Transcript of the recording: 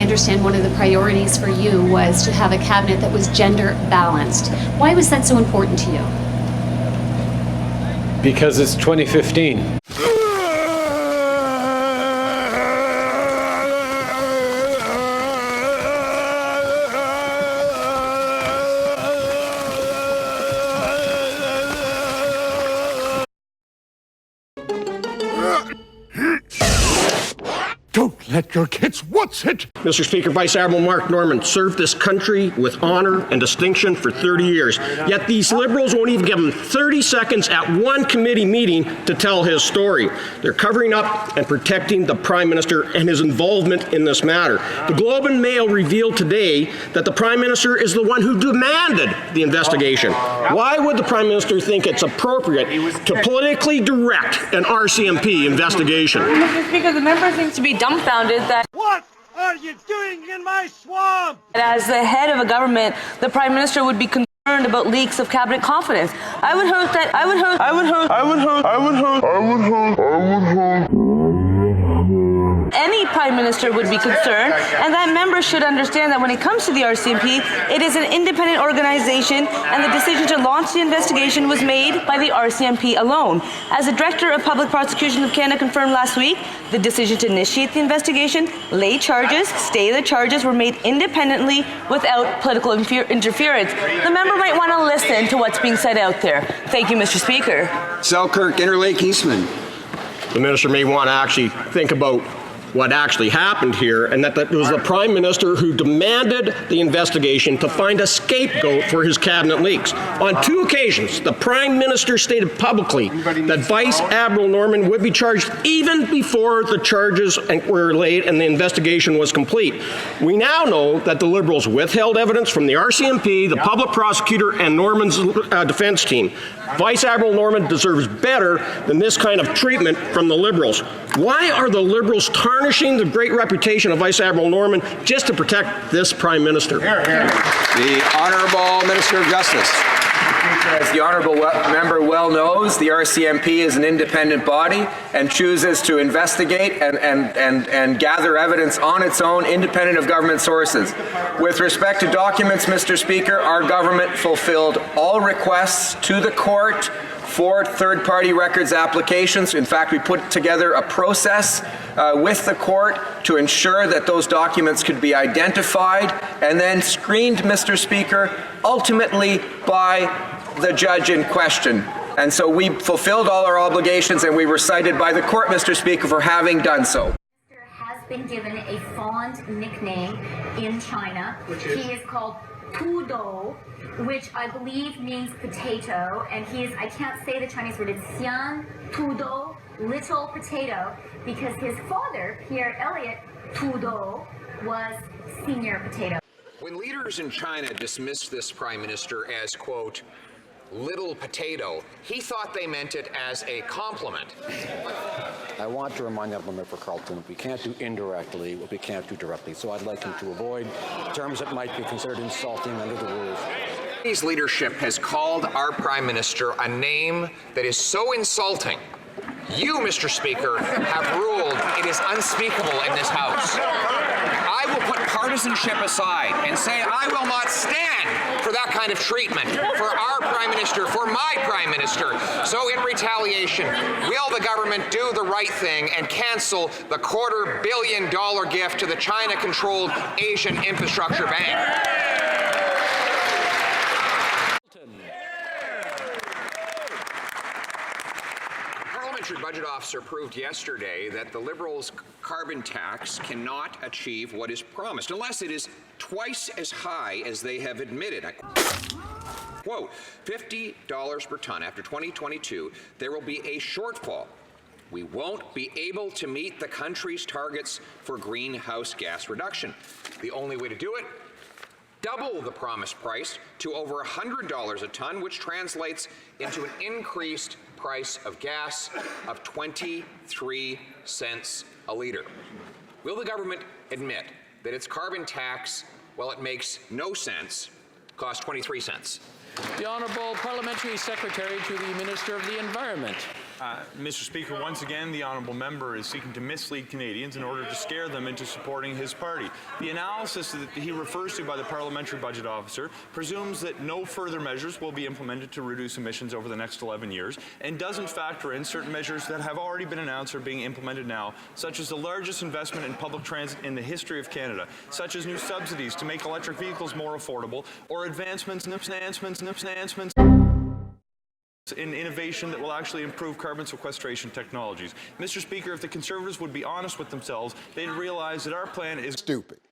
understand one of the priorities for you was to have a cabinet that was gender balanced. Why was that so important to you? Because it's 2015. Don't let your kids what's it? Mr. Speaker, Vice Admiral Mark Norman served this country with honor and distinction for 30 years. Yet these Liberals won't even give him 30 seconds at one committee meeting to tell his story. They're covering up and protecting the Prime Minister and his involvement in this matter. The Globe and Mail revealed today that the Prime Minister is the one who demanded the investigation. Why would the Prime Minister think it's appropriate to politically direct an RCMP investigation? Mr. Speaker, the member seems to be dumbfounded that What are you doing in my swamp? as the head of a government, the Prime Minister would be concerned about leaks of cabinet confidence. I would hope any Prime Minister would be concerned, and that member should understand that when it comes to the RCMP, it is an independent organization, and the decision to launch the investigation was made by the RCMP alone. As the Director of Public Prosecution of Canada confirmed last week, the decision to initiate the investigation, lay charges, stay the charges were made independently without political interference. The member might want to listen to what's being said out there. Thank you, Mr. Speaker. Selkirk, Interlake, Eastman. The Minister may want to actually think about what actually happened here, and that it was the Prime Minister who demanded the investigation to find a scapegoat for his cabinet leaks. On 2 occasions, the Prime Minister stated publicly that Vice Admiral Norman would be charged even before the charges were laid and the investigation was complete. We now know that the Liberals withheld evidence from the RCMP, the public prosecutor, and Norman's defense team. Vice Admiral Norman deserves better than this kind of treatment from the Liberals. Why are the Liberals tarnishing the great reputation of Vice Admiral Norman just to protect this Prime Minister? The Honourable Minister of Justice. As the honourable member well knows, the RCMP is an independent body and chooses to investigate and gather evidence on its own, independent of government sources. With respect to documents, Mr. Speaker, our government fulfilled all requests to the court for third-party records applications. In fact, we put together a process with the court to ensure that those documents could be identified and then screened, Mr. Speaker, ultimately by the judge in question. And so we fulfilled all our obligations, and we were cited by the court, Mr. Speaker, for having done so. Has been given a fond nickname in China. He is called Trudeau, which I believe means potato, and he is, I can't say the Chinese word, it's Xian Trudeau, little potato, because his father, Pierre Elliott Trudeau, was senior potato. When leaders in China dismissed this Prime Minister as, quote, little potato, he thought they meant it as a compliment. I want to remind the Honourable Member for Carleton, we can't do indirectly what we can't do directly, so I'd like him to avoid terms that might be considered insulting under the rules. His leadership has called our Prime Minister a name that is so insulting. You, Mr. Speaker, have ruled it is unspeakable in this House. I will put partisanship aside and say I will not stand for that kind of treatment for our Prime Minister, for my Prime Minister. So in retaliation, will the government do the right thing and cancel the $250 million gift to the China-controlled Asian Infrastructure Bank? Parliamentary Budget Officer proved yesterday that the Liberals' carbon tax cannot achieve what is promised unless it is twice as high as they have admitted. Quote, $50 per ton after 2022, there will be a shortfall. We won't be able to meet the country's targets for greenhouse gas reduction. The only way to do it, double the promised price to over $100 a ton, which translates into an increased price of gas of 23 cents a litre. Will the government admit that its carbon tax, while it makes no sense, costs 23 cents? The Honourable Parliamentary Secretary to the Minister of the Environment. Mr. Speaker, once again, the honourable member is seeking to mislead Canadians in order to scare them into supporting his party. The analysis that he refers to by the Parliamentary Budget Officer presumes that no further measures will be implemented to reduce emissions over the next 11 years and doesn't factor in certain measures that have already been announced or being implemented now, such as the largest investment in public transit in the history of Canada, such as new subsidies to make electric vehicles more affordable, or advancements in innovation that will actually improve carbon sequestration technologies. Mr. Speaker, if the Conservatives would be honest with themselves, they'd realize that our plan is Stupid.